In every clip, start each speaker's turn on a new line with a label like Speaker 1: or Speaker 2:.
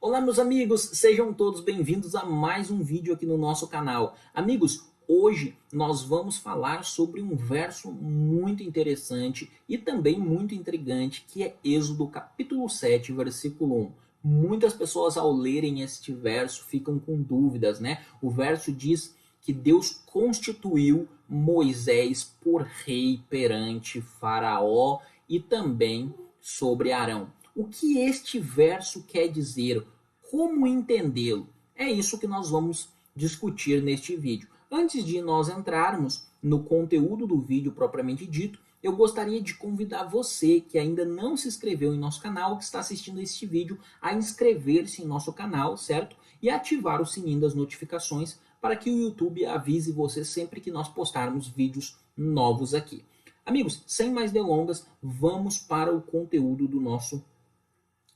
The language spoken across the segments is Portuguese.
Speaker 1: Olá, meus amigos, sejam todos bem-vindos a mais um vídeo aqui no nosso canal. Amigos, hoje nós vamos falar sobre um verso muito interessante e também muito intrigante, que é Êxodo capítulo 7, versículo 1. Muitas pessoas ao lerem este verso ficam com dúvidas, né? O verso diz que Deus constituiu Moisés por rei perante Faraó e também sobre Arão. O que este verso quer dizer? Como entendê-lo? É isso que nós vamos discutir neste vídeo. Antes de nós entrarmos no conteúdo do vídeo propriamente dito, eu gostaria de convidar você que ainda não se inscreveu em nosso canal, que está assistindo este vídeo, a inscrever-se em nosso canal, certo? E ativar o sininho das notificações para que o YouTube avise você sempre que nós postarmos vídeos novos aqui. Amigos, sem mais delongas, vamos para o conteúdo do nosso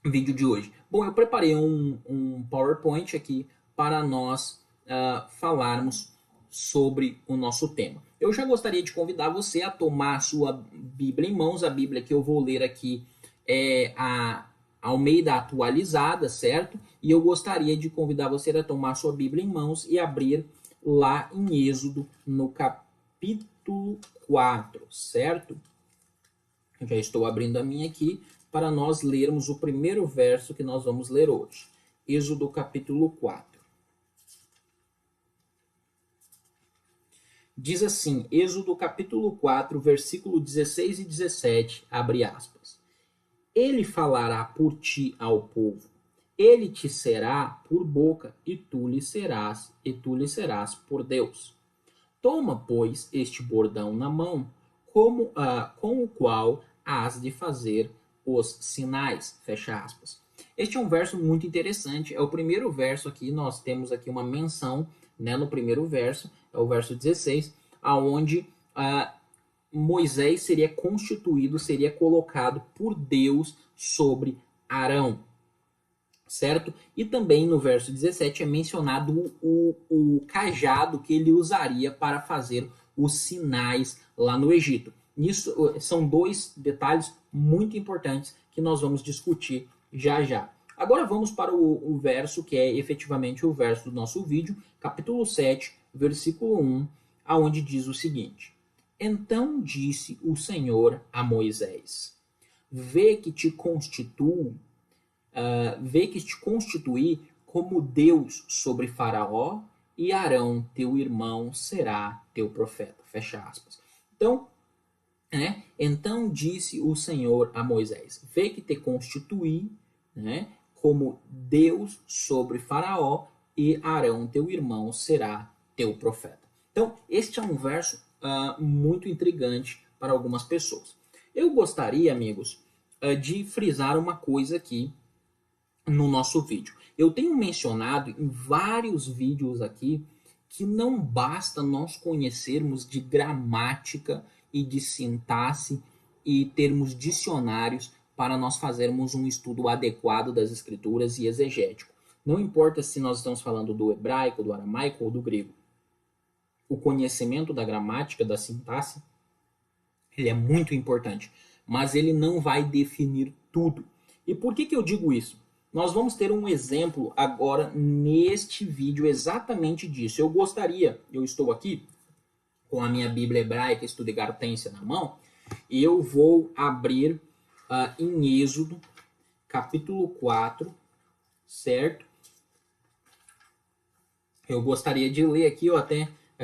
Speaker 1: vídeo de hoje. Bom, eu preparei um PowerPoint aqui para nós falarmos sobre o nosso tema. Eu já gostaria de convidar você a tomar a sua Bíblia em mãos. A Bíblia que eu vou ler aqui é a Almeida atualizada, certo? E eu gostaria de convidar você a tomar a sua Bíblia em mãos e abrir lá em Êxodo, no capítulo 4, certo? Eu já estou abrindo a minha aqui para nós lermos o primeiro verso que nós vamos ler hoje. Êxodo capítulo 4. Diz assim, Êxodo capítulo 4, versículo 16 e 17, abre aspas. Ele falará por ti ao povo, ele te será por boca, e tu lhe serás por Deus. Toma, pois, este bordão na mão, com o qual hás de fazer os sinais, fecha aspas. Este é um verso muito interessante, é o primeiro verso aqui, nós temos aqui uma menção, né, no primeiro verso, é o verso 16, aonde Moisés seria constituído, seria colocado por Deus sobre Arão, certo? E também no verso 17 é mencionado o cajado que ele usaria para fazer os sinais lá no Egito. Isso são dois detalhes muito importantes que nós vamos discutir já já. Agora vamos para o verso que é efetivamente o verso do nosso vídeo, capítulo 7, versículo 1, aonde diz o seguinte: Então disse o Senhor a Moisés, vê que te constitui como Deus sobre Faraó, e Arão, teu irmão, será teu profeta. Fecha aspas. Então, então disse o Senhor a Moisés, vê que te constituí, como Deus sobre Faraó, e Arão, teu irmão, será teu profeta. Então, este é um verso muito intrigante para algumas pessoas. Eu gostaria, amigos, de frisar uma coisa aqui no nosso vídeo. Eu tenho mencionado em vários vídeos aqui que não basta nós conhecermos de gramática e de sintaxe e termos dicionários para nós fazermos um estudo adequado das escrituras e exegético. Não importa se nós estamos falando do hebraico, do aramaico ou do grego. O conhecimento da gramática, da sintaxe, ele é muito importante, mas ele não vai definir tudo. E por que eu digo isso? Nós vamos ter um exemplo agora neste vídeo exatamente disso. Eu estou aqui com a minha Bíblia hebraica Stuttgartense na mão, e eu vou abrir em Êxodo, capítulo 4, certo? Eu gostaria de ler aqui,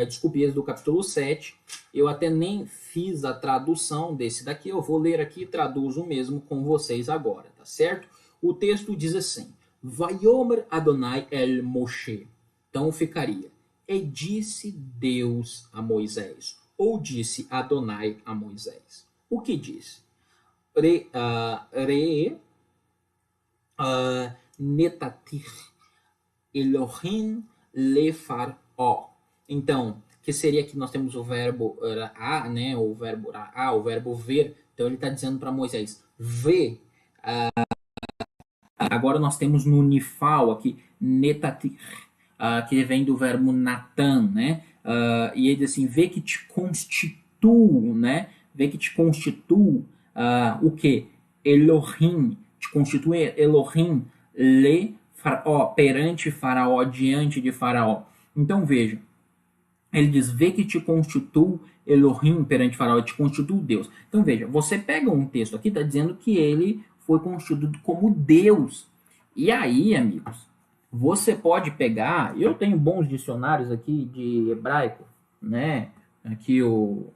Speaker 1: desculpe, Êxodo capítulo 7, eu até nem fiz a tradução desse daqui, eu vou ler aqui e traduzo mesmo com vocês agora, tá certo? O texto diz assim, Vayomer Adonai el Moshe. Então ficaria, e disse Deus a Moisés, ou disse Adonai a Moisés. O que disse? Netatir Elohim lefaró. Então, que seria que nós temos o verbo a, né? O verbo ver. Então ele está dizendo para Moisés, vê. Agora nós temos no nifal aqui, netatir, que vem do verbo natan, né? E ele diz assim, vê que te constituo, né? Vê que te constituo o que? Elohim, te constitui Elohim le perante Faraó, diante de Faraó. Então veja, ele diz, vê que te constituo Elohim perante Faraó, te constituo Deus. Então veja, você pega um texto aqui, está dizendo que ele foi constituído como Deus. E aí, amigos, você pode pegar, eu tenho bons dicionários aqui de hebraico, né? Aqui o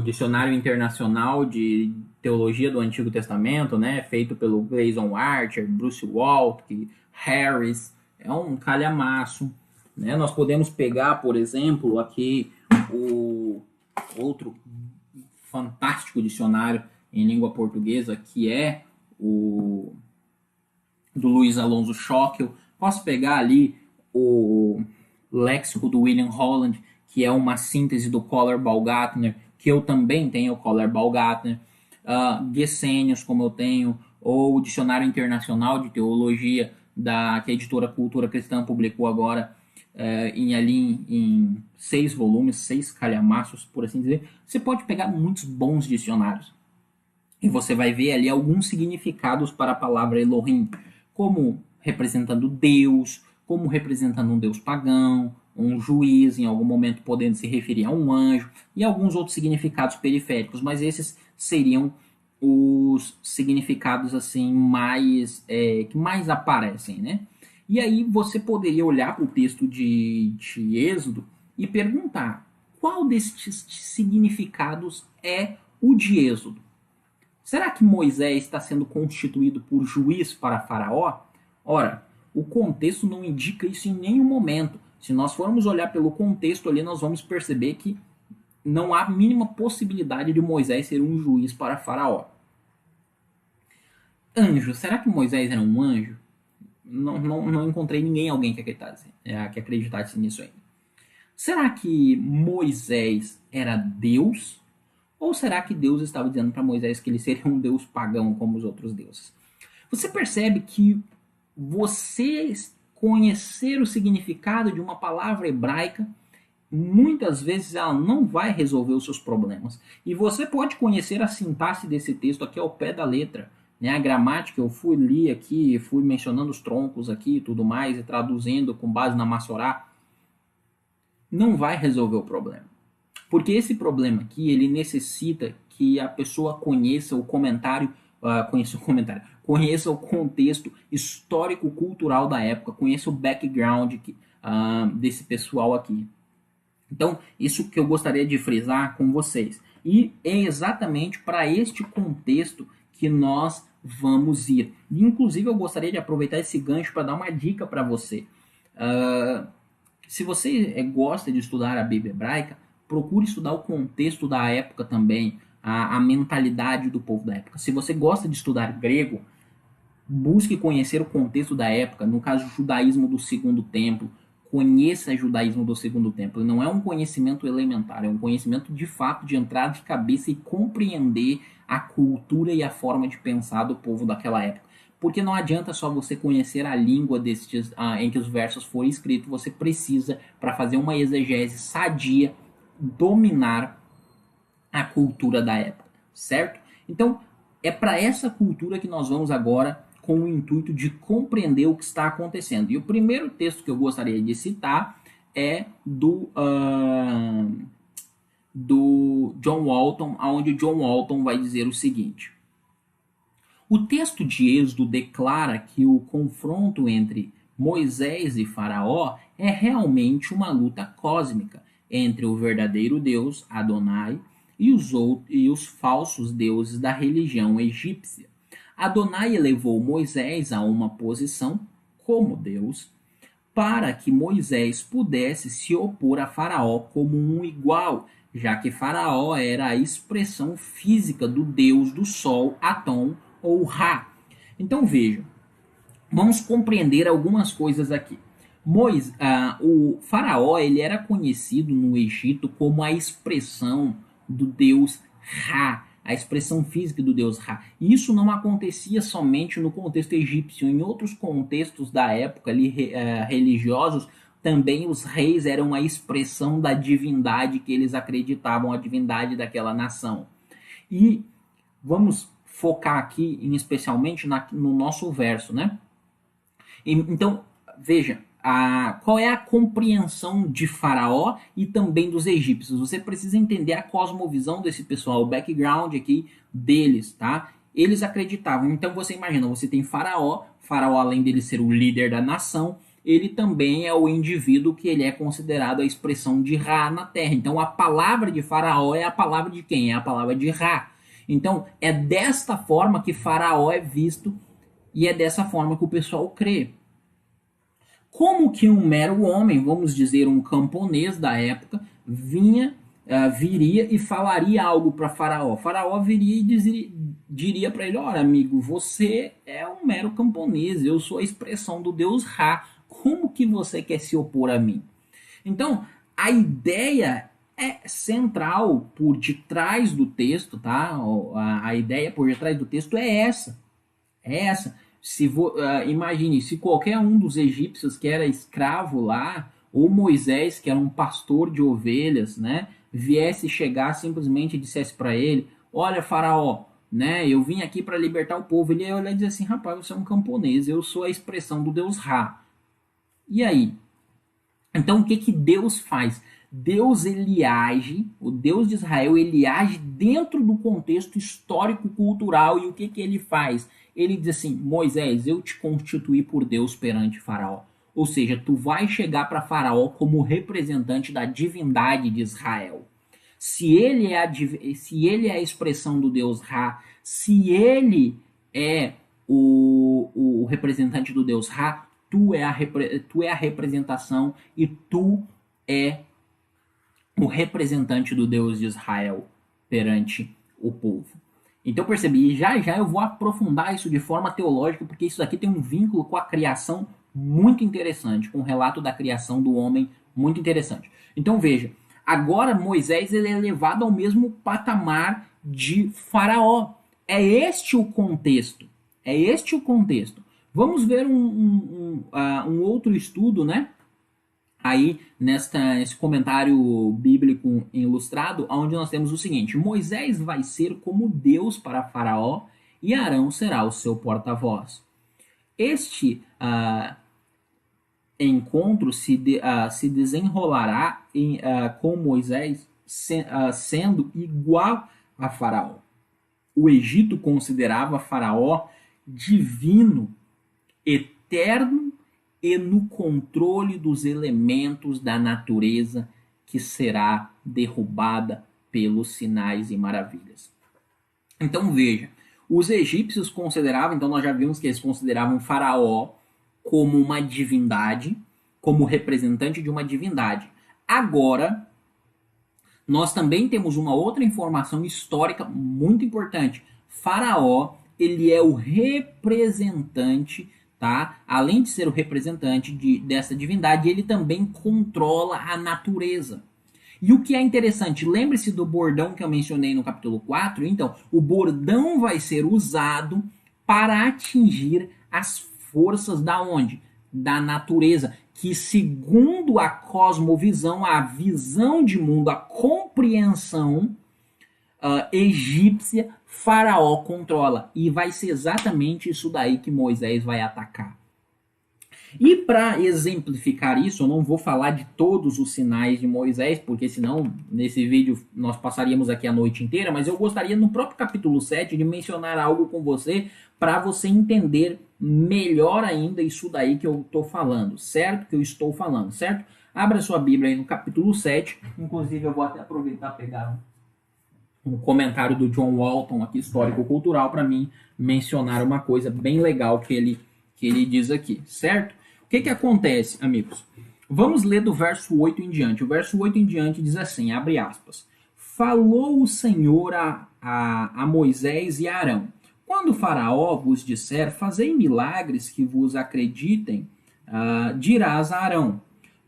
Speaker 1: Dicionário Internacional de Teologia do Antigo Testamento, né? Feito pelo Gleason Archer, Bruce Waltke, Harris, é um calhamaço. Né? Nós podemos pegar, por exemplo, aqui o outro fantástico dicionário em língua portuguesa, que é o do Luiz Alonso Schockel. Posso pegar ali o léxico do William Holland, que é uma síntese do Kohler-Baumgartner, que eu também tenho o Kohler-Baumgartner, Gesenius, como eu tenho, ou o Dicionário Internacional de Teologia, que a editora Cultura Cristã publicou agora, em 6 volumes, 6 calhamaços, por assim dizer. Você pode pegar muitos bons dicionários e você vai ver ali alguns significados para a palavra Elohim, como representando Deus, como representando um Deus pagão, um juiz, em algum momento podendo se referir a um anjo, e alguns outros significados periféricos, mas esses seriam os significados assim que mais aparecem, né? E aí você poderia olhar para o texto de Êxodo e perguntar qual destes significados é o de Êxodo. Será que Moisés está sendo constituído por juiz para Faraó? Ora, o contexto não indica isso em nenhum momento. Se nós formos olhar pelo contexto ali, nós vamos perceber que não há mínima possibilidade de Moisés ser um juiz para Faraó. Anjo, será que Moisés era um anjo? Não encontrei alguém que acreditasse nisso ainda. Será que Moisés era Deus? Ou será que Deus estava dizendo para Moisés que ele seria um Deus pagão como os outros deuses? Você percebe que você conhecer o significado de uma palavra hebraica, muitas vezes ela não vai resolver os seus problemas. E você pode conhecer a sintaxe desse texto aqui ao pé da letra. Né? A gramática eu li aqui, fui mencionando os troncos aqui e tudo mais, e traduzindo com base na Massorá. Não vai resolver o problema. Porque esse problema aqui, ele necessita que a pessoa conheça o conheça o contexto histórico-cultural da época, conheça o background desse pessoal aqui. Então, isso que eu gostaria de frisar com vocês. E é exatamente para este contexto que nós vamos ir. Inclusive, eu gostaria de aproveitar esse gancho para dar uma dica para você. Se você gosta de estudar a Bíblia hebraica, procure estudar o contexto da época também, a mentalidade do povo da época. Se você gosta de estudar grego, busque conhecer o contexto da época, no caso, o judaísmo do Segundo Templo. Conheça o judaísmo do Segundo Templo. Não é um conhecimento elementar, é um conhecimento de fato de entrar de cabeça e compreender a cultura e a forma de pensar do povo daquela época. Porque não adianta só você conhecer a língua em que os versos foram escritos, você precisa, para fazer uma exegese sadia, dominar a cultura da época, certo? Então, é para essa cultura que nós vamos agora com o intuito de compreender o que está acontecendo. E o primeiro texto que eu gostaria de citar é do John Walton, onde John Walton vai dizer o seguinte: o texto de Êxodo declara que o confronto entre Moisés e Faraó é realmente uma luta cósmica entre o verdadeiro Deus, Adonai, e os falsos deuses da religião egípcia. Adonai elevou Moisés a uma posição como Deus para que Moisés pudesse se opor a Faraó como um igual, já que Faraó era a expressão física do deus do sol, Atom ou Ra. Então vejam, vamos compreender algumas coisas aqui. O Faraó ele era conhecido no Egito como a expressão do deus Ra, a expressão física do deus Ra. E isso não acontecia somente no contexto egípcio, em outros contextos da época ali, religiosos, também os reis eram a expressão da divindade que eles acreditavam, a divindade daquela nação. E vamos focar aqui especialmente no nosso verso, né? Então, veja, qual é a compreensão de Faraó e também dos egípcios. Você precisa entender a cosmovisão desse pessoal, o background aqui deles, tá? Eles acreditavam. Então você imagina, você tem Faraó, além dele ser o líder da nação, ele também é o indivíduo que ele é considerado a expressão de Ra na terra. Então a palavra de Faraó é a palavra de quem? É a palavra de Ra. Então é desta forma que Faraó é visto e é dessa forma que o pessoal crê. Como que um mero homem, vamos dizer um camponês da época, viria e falaria algo para Faraó? Faraó viria e diria para ele: olha, amigo, você é um mero camponês, eu sou a expressão do Deus Ra. Como que você quer se opor a mim? Então, a ideia é central por detrás do texto, tá? A ideia por detrás do texto é essa. É essa. Imagine, se qualquer um dos egípcios que era escravo lá, ou Moisés, que era um pastor de ovelhas, né, viesse chegar simplesmente e dissesse para ele: olha, Faraó, né, eu vim aqui para libertar o povo. Ele ia olhar e dizer assim: rapaz, você é um camponês, eu sou a expressão do Deus Ra. E aí? Então o que Deus faz? Deus, ele age, o Deus de Israel, ele age dentro do contexto histórico-cultural. E o que ele faz? Ele diz assim: Moisés, eu te constituí por Deus perante Faraó. Ou seja, tu vai chegar para Faraó como representante da divindade de Israel. Se ele é a expressão do Deus Ra, se ele é o representante do Deus Ra, tu é a representação e tu é o representante do Deus de Israel perante o povo. Então percebi, já eu vou aprofundar isso de forma teológica, porque isso aqui tem um vínculo com a criação muito interessante, com o relato da criação do homem muito interessante. Então veja, agora Moisés ele é levado ao mesmo patamar de Faraó. É este o contexto. É este o contexto. Vamos ver um outro estudo, né? Aí, nesse comentário bíblico ilustrado, onde nós temos o seguinte: Moisés vai ser como Deus para Faraó e Arão será o seu porta-voz. Este encontro se desenrolará com Moisés sendo igual a Faraó. O Egito considerava Faraó divino, eterno e no controle dos elementos da natureza que será derrubada pelos sinais e maravilhas. Então veja, os egípcios consideravam, então nós já vimos que eles consideravam Faraó como uma divindade, como representante de uma divindade. Agora, nós também temos uma outra informação histórica muito importante. Faraó, ele é o representante, tá? Além de ser o representante dessa divindade, ele também controla a natureza. E o que é interessante, lembre-se do bordão que eu mencionei no capítulo 4. Então, o bordão vai ser usado para atingir as forças da onde? Da natureza, que segundo a cosmovisão, a visão de mundo, a compreensão egípcia, Faraó controla. E vai ser exatamente isso daí que Moisés vai atacar. E para exemplificar isso, eu não vou falar de todos os sinais de Moisés, porque senão nesse vídeo nós passaríamos aqui a noite inteira, mas eu gostaria no próprio capítulo 7 de mencionar algo com você para você entender melhor ainda isso daí que eu estou falando, certo? Que eu estou falando, certo? Abra sua Bíblia aí no capítulo 7, inclusive eu vou até aproveitar e pegar um comentário do John Walton aqui, histórico-cultural, para mim mencionar uma coisa bem legal que ele diz aqui, certo? O que acontece, amigos? Vamos ler do verso 8 em diante. O verso 8 em diante diz assim, abre aspas: Falou o Senhor a Moisés e a Arão: Quando Faraó vos disser, fazei milagres que vos acreditem, dirás a Arão: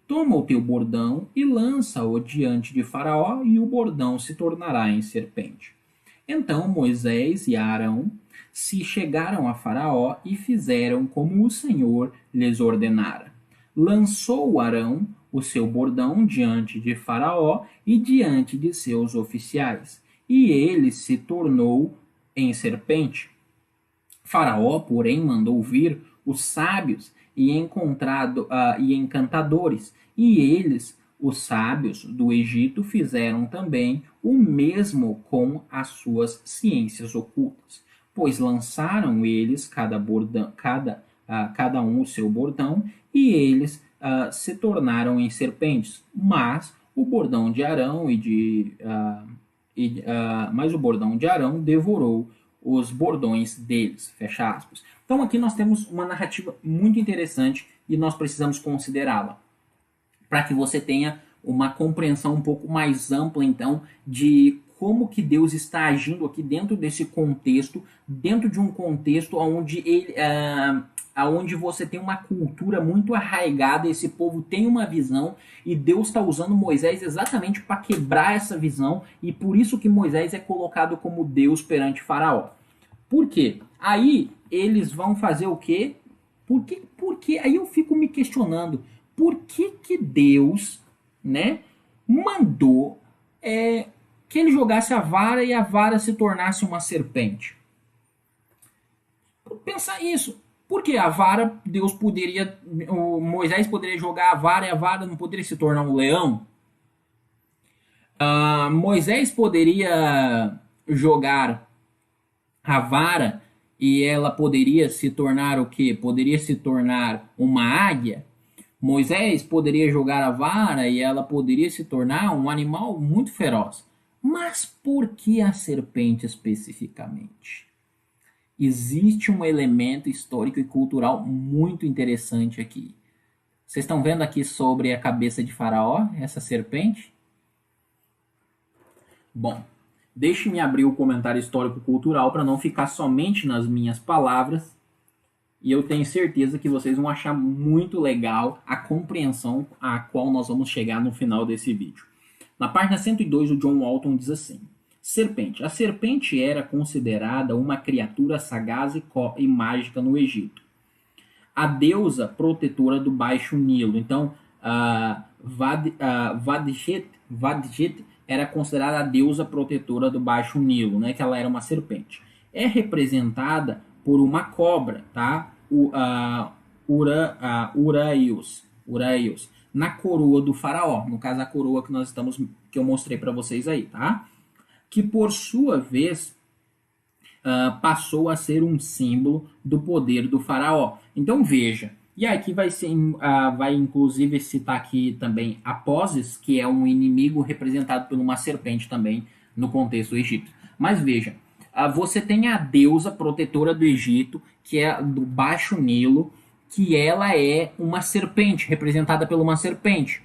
Speaker 1: Toma o teu bordão e lança-o diante de Faraó, e o bordão se tornará em serpente. Então Moisés e Arão se chegaram a Faraó e fizeram como o Senhor lhes ordenara. Lançou Arão o seu bordão diante de Faraó e diante de seus oficiais, e ele se tornou em serpente. Faraó, porém, mandou vir os sábios e encantadores, e eles, os sábios do Egito, fizeram também o mesmo com as suas ciências ocultas, pois lançaram eles cada um o seu bordão, e eles se tornaram em serpentes. Mas o bordão de Arão mas o bordão de Arão devorou os bordões deles, fecha aspas. Então aqui nós temos uma narrativa muito interessante e nós precisamos considerá-la, para que você tenha uma compreensão um pouco mais ampla, então, de como que Deus está agindo aqui dentro desse contexto, dentro de um contexto onde você tem uma cultura muito arraigada, esse povo tem uma visão, e Deus está usando Moisés exatamente para quebrar essa visão, e por isso que Moisés é colocado como Deus perante Faraó. Por quê? Aí eles vão fazer o quê? Porque aí eu fico me questionando, por que Deus, né, mandou que ele jogasse a vara e a vara se tornasse uma serpente? Pensar isso. Porque a vara, Moisés poderia jogar a vara e a vara não poderia se tornar um leão? Moisés poderia jogar a vara e ela poderia se tornar o quê? Poderia se tornar uma águia? Moisés poderia jogar a vara e ela poderia se tornar um animal muito feroz. Mas por que a serpente especificamente? Existe um elemento histórico e cultural muito interessante aqui. Vocês estão vendo aqui sobre a cabeça de Faraó, essa serpente? Bom, deixe-me abrir o comentário histórico-cultural para não ficar somente nas minhas palavras. E eu tenho certeza que vocês vão achar muito legal a compreensão a qual nós vamos chegar no final desse vídeo. Na página 102, o John Walton diz assim: serpente. A serpente era considerada uma criatura sagaz e mágica no Egito. A deusa protetora do Baixo Nilo. Então, Wadjet era considerada a deusa protetora do Baixo Nilo, né? Que ela era uma serpente. É representada por uma cobra, tá? Uraeus, na coroa do faraó, no caso a coroa que eu mostrei para vocês aí, tá? Que por sua vez passou a ser um símbolo do poder do faraó. Então veja, e aqui vai inclusive citar aqui também Aposes, que é um inimigo representado por uma serpente também no contexto egípcio. Mas veja, você tem a deusa protetora do Egito, que é do Baixo Nilo, que ela é uma serpente, representada por uma serpente.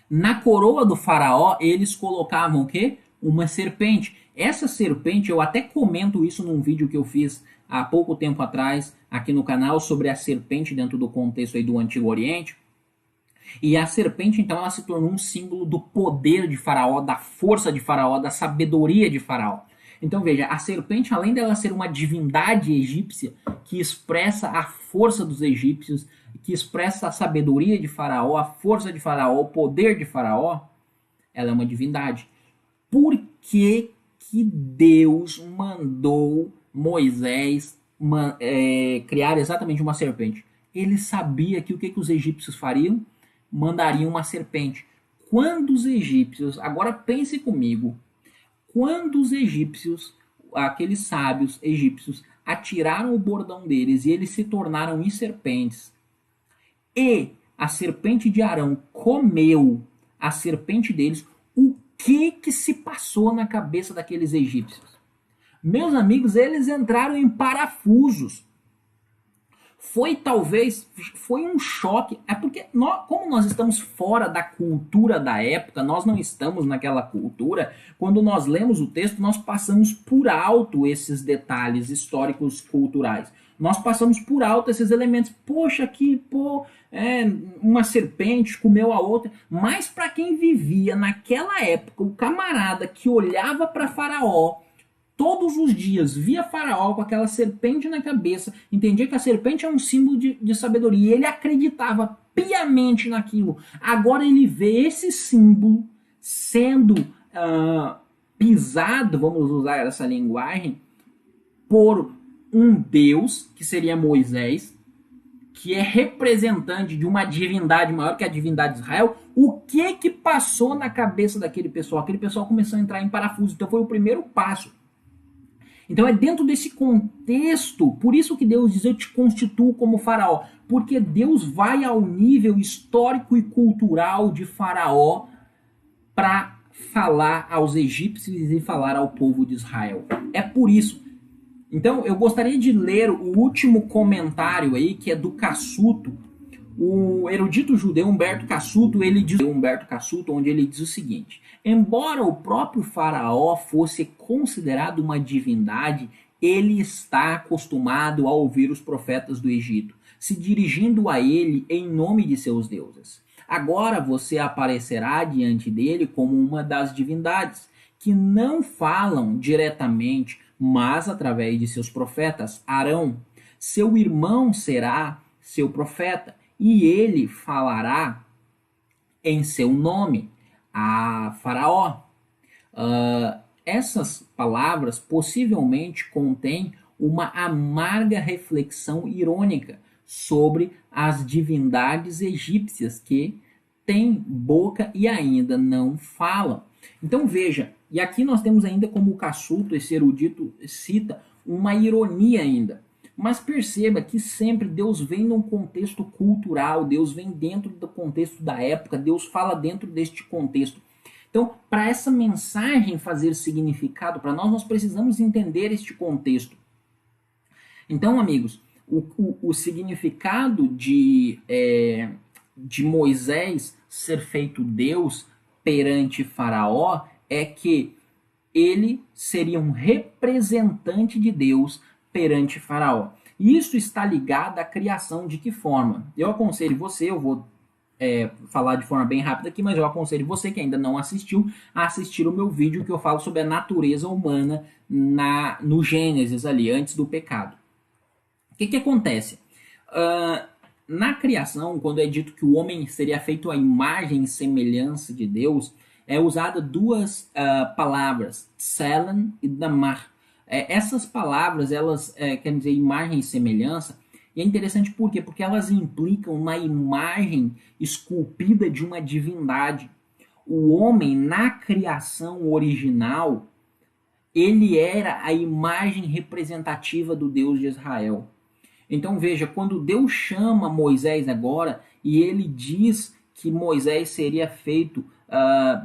Speaker 1: Na coroa do faraó, eles colocavam o quê? Uma serpente. Essa serpente, eu até comento isso num vídeo que eu fiz há pouco tempo atrás, aqui no canal, sobre a serpente dentro do contexto aí do Antigo Oriente. E a serpente, então, ela se tornou um símbolo do poder de faraó, da força de faraó, da sabedoria de faraó. Então veja, a serpente, além dela ser uma divindade egípcia que expressa a força dos egípcios, que expressa a sabedoria de faraó, a força de faraó, o poder de faraó, ela é uma divindade. Por que Deus mandou Moisés criar exatamente uma serpente? Ele sabia que o que os egípcios fariam? Mandariam uma serpente. Quando os egípcios, agora pense comigo, quando os egípcios, aqueles sábios egípcios, atiraram o bordão deles e eles se tornaram em serpentes, e a serpente de Arão comeu a serpente deles, o que se passou na cabeça daqueles egípcios? Meus amigos, eles entraram em parafusos. Foi um choque. É porque, como nós estamos fora da cultura da época, nós não estamos naquela cultura, quando nós lemos o texto, nós passamos por alto esses detalhes históricos culturais. Nós passamos por alto esses elementos. Poxa, uma serpente comeu a outra. Mas para quem vivia naquela época, o camarada que olhava para Faraó, todos os dias via Faraó com aquela serpente na cabeça, entendia que a serpente é um símbolo de sabedoria, e ele acreditava piamente naquilo. Agora ele vê esse símbolo sendo pisado, vamos usar essa linguagem, por um Deus, que seria Moisés, que é representante de uma divindade maior que a divindade de Israel. O que passou na cabeça daquele pessoal? Aquele pessoal começou a entrar em parafuso. Então foi o primeiro passo. Então é dentro desse contexto, por isso que Deus diz, eu te constituo como faraó, porque Deus vai ao nível histórico e cultural de faraó para falar aos egípcios e falar ao povo de Israel. É por isso. Então eu gostaria de ler o último comentário aí, que é do Cassuto, o erudito judeu Humberto Cassuto, onde ele diz o seguinte: embora o próprio faraó fosse considerado uma divindade, ele está acostumado a ouvir os profetas do Egito, se dirigindo a ele em nome de seus deuses. Agora você aparecerá diante dele como uma das divindades, que não falam diretamente, mas através de seus profetas. Arão, seu irmão, será seu profeta, e ele falará em seu nome a Faraó. Essas palavras possivelmente contêm uma amarga reflexão irônica sobre as divindades egípcias que têm boca e ainda não falam. Então veja, e aqui nós temos ainda como o Cassuto, esse erudito, cita uma ironia ainda. Mas perceba que sempre Deus vem num contexto cultural, Deus vem dentro do contexto da época, Deus fala dentro deste contexto. Então, para essa mensagem fazer significado para nós, nós precisamos entender este contexto. Então, amigos, o significado de Moisés ser feito Deus perante Faraó é que ele seria um representante de Deus perante Faraó. Isso está ligado à criação. De que forma? Eu aconselho você, eu vou falar de forma bem rápida aqui, mas eu aconselho você que ainda não assistiu a assistir o meu vídeo que eu falo sobre a natureza humana no Gênesis ali, antes do pecado. O que acontece? Na criação, quando é dito que o homem seria feito à imagem e semelhança de Deus, é usada duas palavras, tselem e damar. Essas palavras, elas querem dizer imagem e semelhança, e é interessante por quê? Porque elas implicam na imagem esculpida de uma divindade. O homem, na criação original, ele era a imagem representativa do Deus de Israel. Então veja, quando Deus chama Moisés agora, e ele diz que Moisés seria feito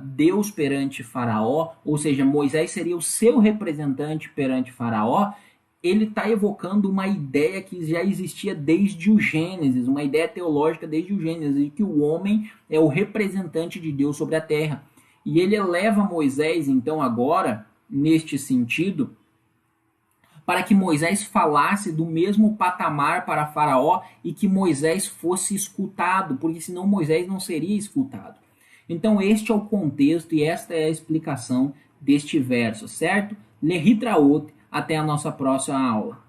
Speaker 1: Deus perante Faraó, ou seja, Moisés seria o seu representante perante Faraó, ele está evocando uma ideia que já existia desde o Gênesis, uma ideia teológica desde o Gênesis, de que o homem é o representante de Deus sobre a terra. E ele eleva Moisés, então, agora, neste sentido, para que Moisés falasse do mesmo patamar para Faraó e que Moisés fosse escutado, porque senão Moisés não seria escutado. Então este é o contexto e esta é a explicação deste verso, certo? Lehitraot, até a nossa próxima aula.